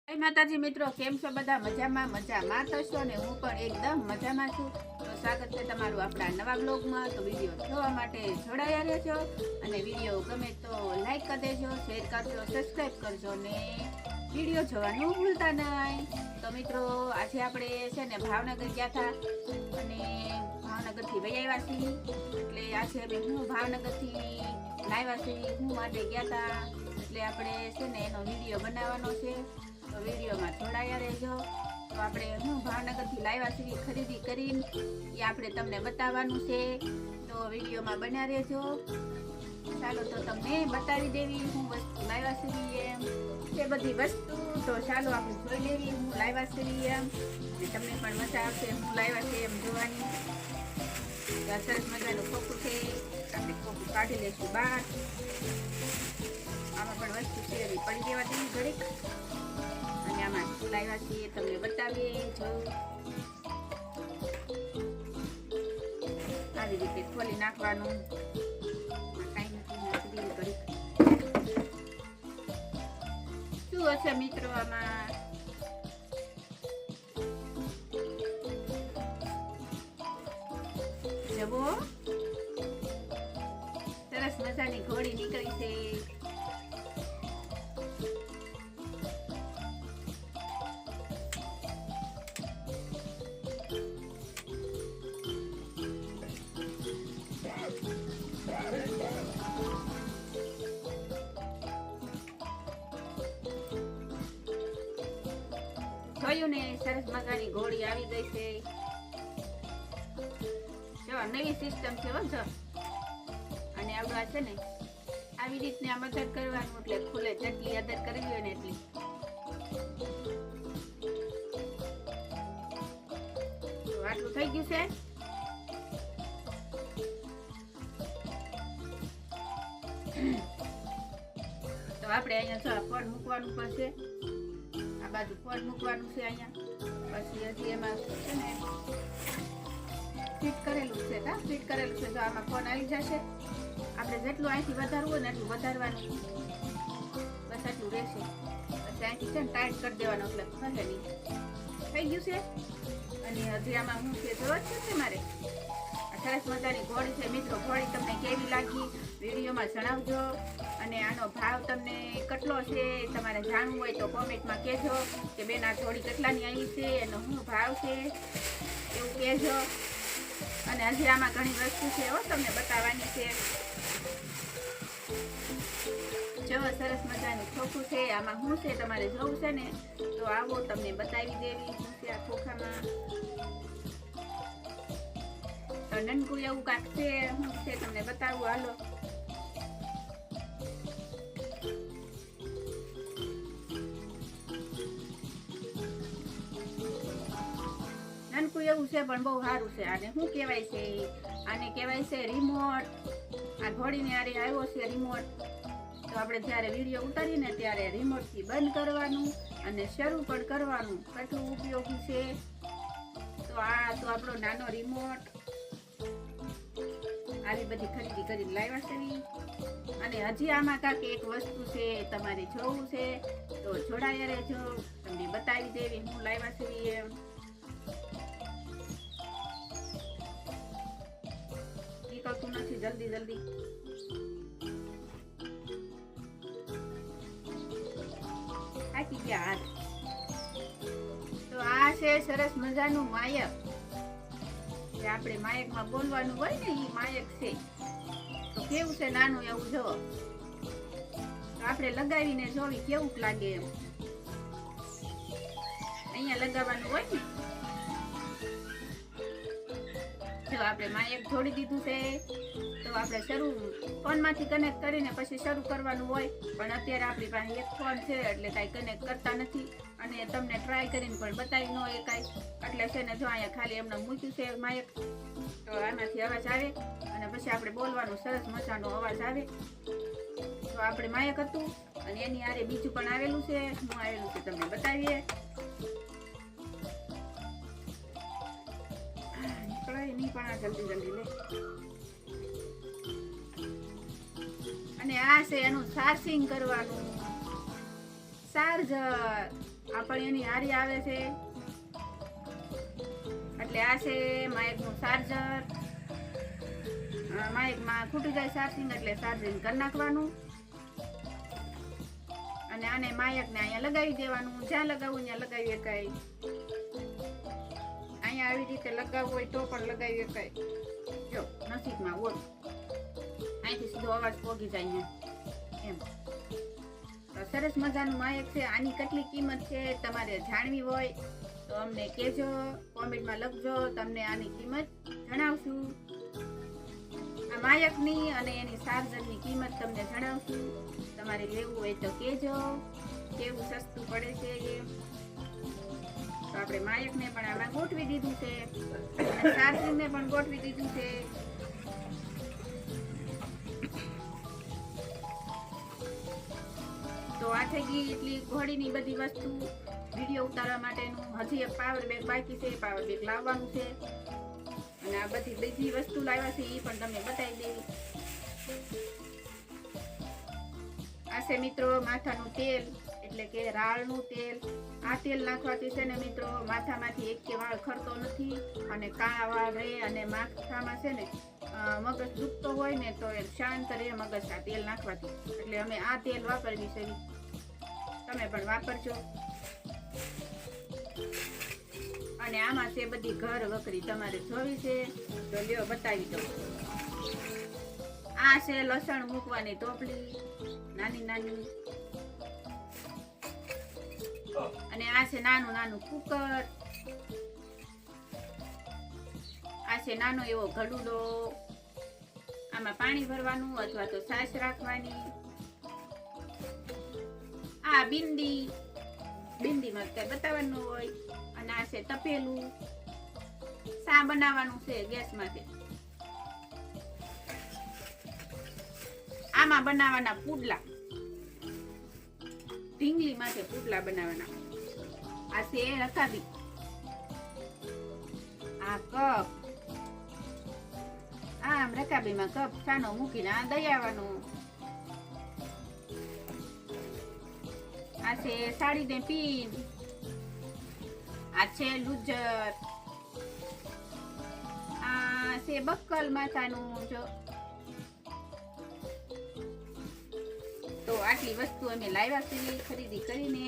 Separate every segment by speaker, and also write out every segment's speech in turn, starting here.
Speaker 1: જય માતાજી મિત્રો, કેમ છો બધા? મજામાં થશો ને હું પણ એકદમ મજામાં છું. તો સ્વાગત છે તમારું આપણા નવા બ્લોગમાં. તો વિડીયો જોવા માટે જોડાયા રહેજો અને વિડીયો ગમે તો લાઈક કરી દેજો, શેર કરજો, સબસ્ક્રાઈબ કરજો ને વિડીયો જોવાનું ભૂલતા નહીં. તો મિત્રો, આજે આપણે છે ને ભાવનગર ગયા હતા અને ભાવનગરથી વહી આવ્યા છીએ. એટલે આજે હવે હું ભાવનગરથી લાવ્યા છીએ, હું માટે ગયા હતા. એટલે આપણે છે ને એનો વિડીયો બનાવવાનો છે. તો વિડીયોમાં જોડાયા રહેજો. તો આપણે હું ભાવનગરથી લાવ્યા છીએ ખરીદી કરીને, એ આપણે તમને બતાવવાનું છે. તો વિડીયોમાં બન્યા રહેજો. ચાલો તો તમને બતાવી દેવી હું વસ્તુ લાવ્યા છીએ એમ એ બધી વસ્તુ. તો ચાલો આપણે જોઈ લેવી હું લાવ્યા છીએ એમ, અને તમને પણ મજા આવશે હું લાવ્યા છે એમ જોવાની. સરસ મજાનું ખોખું છે, આપણે ખોખું કાઢી લઈશું બહાર. આમાં પણ વસ્તુ છે એવી પડી દેવા દેવી ઘડીક, અને આમાં શું લાવ્યા છીએ તમને બતાવીએ. જો આવી રીતે ખોલી નાખવાનું. કાંઈ નથી નાખી દેવું ઘડીક. શું હશે મિત્રો આમાં? જવો, સરસ મજાની ઘોડી નીકળી છે. જોયું ને, સરસ મજાની ઘોડી આવી ગઈ છે. જો નવી સિસ્ટમ છે જો. અને આવડવા છે ને આવી રીતને આમ અદર કરવાનું, એટલે ખુલે જેટલી અદર કરવી હોય ને એટલી. તો આટલું થઈ ગયું છે. તો આપણે અહીંયા જો ફોન મૂકવાનું પડશે. આ બાજુ ફોન મૂકવાનું છે અહીંયા. પછી હજી એમાં છે ને ફિટ કરેલું છે. ફિટ કરેલું છે. જો આમાં ફોન આવી જશે. આપણે જેટલું અહીંથી વધારવું હોય ને એટલું વધારવાનું. બસ એટલું રહેશે. પછી અહીંથી છે ને ટાઈટ કરી દેવાનું, એટલે ખસે નહીં. થઈ ગયું છે. અને હજી આમાં હું છે જોવા જ છે મારે. સરસ મજાની ઘોડી છે મિત્રો. ઘોડી તમને કેવી લાગી વિડીયોમાં જણાવજો. અને આનો ભાવ તમને કેટલો છે તમારે જાણવું હોય તો કોમેન્ટમાં કહેજો કે બેન આ ઘોડી કેટલાની આવી છે, એનો શું ભાવ છે એવું કહેજો. અને હજી આમાં ઘણી વસ્તુ છે તમને બતાવવાની છે. જો સરસ મજાનું ખોખું છે. આમાં શું છે તમારે જોવું છે ને તો આવો, તમને બતાવી દેવી શું છે આ ખોખામાં. તો નનકું એવું કાંક છે, શું છે તમને બતાવું. હાલો, નનકું એવું છે પણ બહુ સારું છે. આને શું કહેવાય છે? આને કહેવાય છે રિમોટ. આ ઘોડીને આરે આવ્યો છે રિમોટ. તો આપણે જ્યારે વિડીયો ઉતારીને ત્યારે રિમોટથી બંધ કરવાનું અને શરૂ પણ કરવાનું. કેટલું ઉપયોગી છે. તો આ તો આપણો નાનો રિમોટ. આવી બધી ખરીદી કરીને લાવ્યા છે. અને હજી આમાં કાંક એક વસ્તુ છે તમારે જોવું છે તો જોડાયા રહેજો. તમને બતાવી દેવી હું લાવ્યા છે એમ. નીકળતું નથી જલ્દી. થાકી ગયા હાથ. તો આ છે સરસ મજાનું માયક. જે આપણે માયકમાં બોલવાનું હોય ને એ માયક છે. તો કેવું છે નાનું એવું જો. તો આપણે લગાવીને જોવી કેવું લાગે એમ. અહીંયા લગાવવાનું હોય ને. જો આપણે માયક જોડી દીધું છે. તો આપણે ફોનમાંથી કનેક્ટ કરીને પછી શરૂ કરવાનું હોય. પણ અત્યારે આપણી પાસે એક ફોન છે એટલે કાંઈ કનેક્ટ કરતા નથી. અને તમને ટ્રાય કરીને પણ બતાવી ન હોય કાંઈ. એટલે છે ને જો અહીંયા ખાલી એમને મૂક્યું છે માયક. તો આનાથી અવાજ આવે અને પછી આપણે બોલવાનું. સરસ મજાનો અવાજ આવે. તો આપણે માયક હતું અને એની આરે બીજું પણ આવેલું છે. શું આવેલું છે તમને બતાવીએ. નીકળાય નહીં પણ આ જલ્દી લે. અને આ છે એનું ચાર્જિંગ કરવાનું ચાર્જર. આ પણ એની હારી આવે છે. એટલે આ છે માઇકનું ચાર્જર. માઇકમાં ખૂટી જાય ચાર્જિંગ એટલે ચાર્જિંગ કરી નાખવાનું. અને આને માયકને અહીંયા લગાવી દેવાનું. જ્યાં લગાવવું ત્યાં લગાવી શકાય. અહીંયા આવી રીતે લગાવવું હોય તો પણ લગાવી શકાય. જો નસીબમાં ઓર અહીંથી સીધો અવાજ પોગી જાય એમ. સરસ મજાનું માયક છે. આની કેટલી કિંમત છે તમારે જાણવી હોય તો અમને કહેજો, કોમેન્ટમાં લખજો. તમને આની કિંમત જણાવશું. આ માયકની અને એની ચાર્જરની કિંમત તમને જણાવશું. તમારે લેવું હોય તો કહેજો કેવું સસ્તું પડે છે એ. તો આપણે માયકને પણ આમાં ગોઠવી દીધું છે અને ચાર્જિંગને પણ ગોઠવી દીધું છે. તો આ થઈ ગઈ એટલી ઘોડીની બધી વસ્તુ વિડીયો ઉતારવા માટેનું. હજી એક પાવર બેગ બાકી છે, પાવર બેગ લાવવાનું છે. અને આ બધી બીજી વસ્તુ લાવ્યા છે એ પણ તમને બતાવી દેવી. આ છે મિત્રો માથાનું તેલ, એટલે કે રાળનું તેલ. આ તેલ નાખવાથી છે ને મિત્રો માથામાંથી એક કે વાળ ખરતો નથી અને કાળા વાળ રહે. અને માથામાં છે ને મગજ દુખતો હોય ને તો એ શાંત રહે મગજ આ તેલ નાખવાથી. એટલે અમે આ તેલ વાપરવી છે, તમે પણ વાપરજો. અને આમાં છે બધી ઘર વકરી તમારે જોવી છે તો લ્યો બતાવી દો. આ છે લસણ મૂકવાની ટોપલી નાની નાની. અને આ છે નાનું નાનું કુકર. આ છે નાનો એવો ઘડુડો. આમાં પાણી ભરવાનું અથવા તો છાશ રાખવાની. આ બિંદી, બિંદીમાં કઈ બતાવવાનું હોય. અને આ છે તપેલું. શા બનાવવાનું છે ગેસમાંથી. આમાં બનાવવાના પુડલા, ઢીંગલી માટે પુડલા બનાવવાના. આ છે રકાબી. આ કપ. આમ રકાબીમાં કપ સાનો મૂકીને આ દઈ આવવાનું. આ છે સાડીને પીન. આ છે લુજર. આ છે બક્કલ માથાનું. જો તો આટલી વસ્તુ અમે લાવ્યા છીએ ખરીદી કરીને.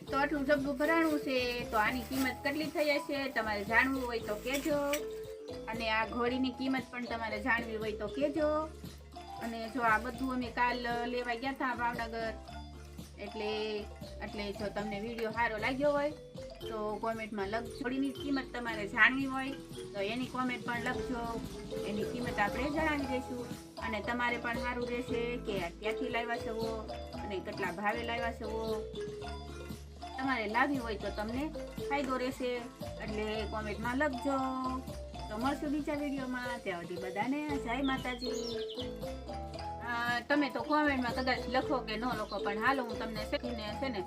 Speaker 1: તો આટલું જબ્બું ભરાણું છે. તો આની કિંમત કેટલી થઈ હશે તમારે જાણવું હોય તો કહેજો. અને આ ઘોડીની કિંમત પણ તમારે જાણવી હોય તો કહેજો. અને જો આ બધું અમે કાલ લેવા ગયા હતા ભાવનગર. એટલે જો તમને વિડીયો સારો લાગ્યો હોય તો કોમેન્ટમાં લખજો. ઘોડીની કિંમત તમારે જાણવી હોય તો એની કોમેન્ટ પણ લખજો. એની કિંમત આપણે જણાવી દઈશું. અને તમારે પણ સારું રહેશે કે ક્યાંથી લાવ્યા છો અને કેટલા ભાવે લાવ્યા છો. તમારે લાવી હોય તો તમને ફાયદો રહેશે. એટલે કોમેન્ટમાં લખજો. તો મળશું બીજા વિડીયોમાં. ત્યાં સુધી બધાને જય માતાજી. તમે તો કોમેન્ટમાં કદાચ લખો કે ન લખો પણ હાલો હું તમને શીખીને છે ને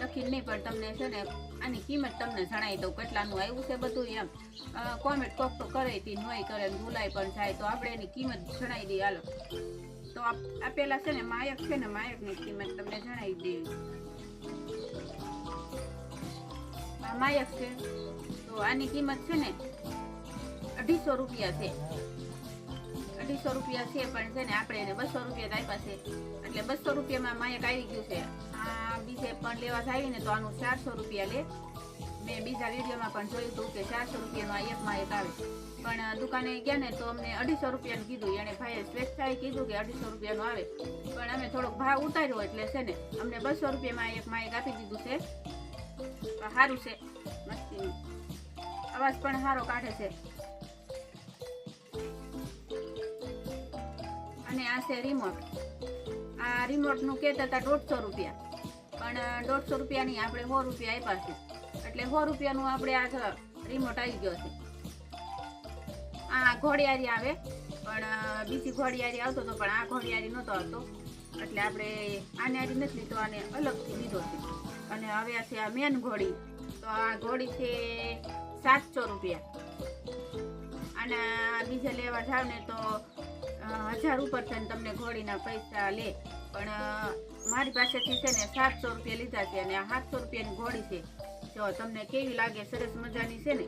Speaker 1: લખીને નહીં પણ તમને છે ને આની કિંમત તમને જણાવી દઉં કેટલાનું આવ્યું છે બધું એમ. કોમેન્ટ કોક તો કરે તી નોય કરે ભૂલાઈ પણ જાય તો આપણે એની કિંમત જણાવી દઈએ. હાલો તો આ પેલા છે ને માયક છે ને માયકની કિંમત તમને જણાવી દેવી. આ માયક છે તો આની કિંમત છે ને 250 રૂપિયા છે. 250 રૂપિયા છે પણ છે ને આપણે એને 200 રૂપિયા આપ્યા છે. એટલે 200 રૂપિયામાં માયક આવી ગયું છે. આ બીજે પણ લેવા આવી ને તો આનું 400 રૂપિયા લે. મેં બીજા વિડીયોમાં પણ જોયું હતું કે 400 રૂપિયાનું આ એક માયક આવે. પણ દુકાને ગયા ને તો અમને 250 રૂપિયાનું કીધું. એને ભાઈએ સ્વેચ્છાએ કીધું કે 250 રૂપિયાનું આવે. પણ અમે થોડોક ભાવ ઉતાર્યો એટલે છે ને અમને 200 રૂપિયામાં એક માયક આપી દીધું છે. સારું છે મસ્તીનું. અવાજ પણ સારો કાઢે છે. અને આ છે રિમોટ. આ રિમોટનું કહેતા હતા 150 રૂપિયા પણ 150 રૂપિયાની આપણે 100 રૂપિયા આપ્યા છે. એટલે 100 રૂપિયાનું આપણે આ રિમોટ આવી ગયો છે. આ ઘોડિયારી આવે પણ બીજી ઘોડિયારી આવતો હતો પણ આ ઘોડિયારી નહોતો આવતો. એટલે આપણે આને આરી નથી લીધો, આને અલગથી લીધો છે. અને હવે આ છે આ મેન ઘોડી. તો આ ઘોડી છે 700 રૂપિયા. અને બીજે લેવા જાવ ને તો 1000 ઉપર થઈને તમને ઘોડીના પૈસા લે, પણ મારી પાસેથી છે ને 700 રૂપિયા લીધા છે અને આ 700 રૂપિયાની ઘોડી છે. જો તમને કેવી લાગે, સરસ મજાની છે ને.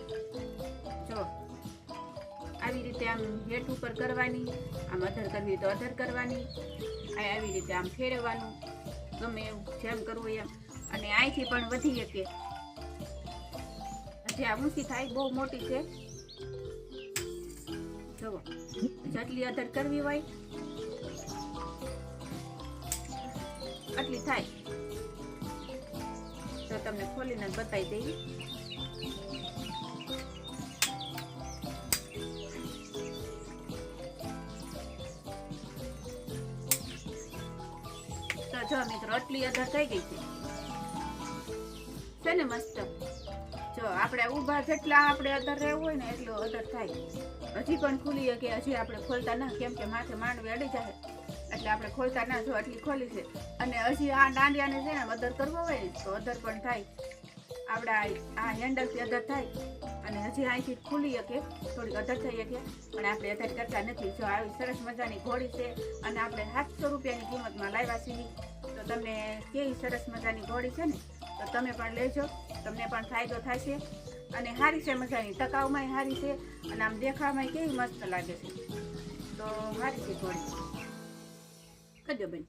Speaker 1: જો આવી રીતે આમ હેઠ ઉપર કરવાની, આમ અધર કરવી તો અધર કરવાની, આવી રીતે આમ ફેરવવાનું, ગમે એવું જેમ કરવું એમ. અને અહીંથી પણ વધી શકે, હજી આ ઊંચી થાય, બહુ મોટી છે. જુઓ, જેટલી અધર કરવી હોય આટલી થાય. તો તમને ખોલીને બતાવી દઈએ. તો જો મિત્રો આટલી અધર થઈ ગઈ છે ને મસ્ત. જો આપણે ઊભા જેટલા આપણે અધર રહેવું હોય ને એટલું અધર થાય. હજી પણ ખુલી કે હજી આપણે ખોલતા ના, કેમ કે માથે માંડવી અડી જાય એટલે આપણે ખોલતા ના. જો આટલી ખોલી છે અને હજી આ દાંડિયાને છે ને અધર કરવો હોય ને તો અધર પણ થાય. આપણા આ હેન્ડલથી અધર થાય અને હજી અહીંથી ખુલી શકે, થોડીક અધર થઈ શકે, પણ આપણે અધર કરતા નથી. જો આવી સરસ મજાની ઘોડી છે અને આપણે 700 રૂપિયાની કિંમતમાં લાવ્યા છીએ. તો તમને કેવી સરસ મજાની ઘોડી છે ને, તો તમે પણ લેજો, તમને પણ ફાયદો થશે. અને સારી છે મજાની, ટકાઉમાંય સારી છે અને આમ દેખાવામાં કેવી મસ્ત લાગે છે. તો સારી છે ઘોડી. કરજો બેન.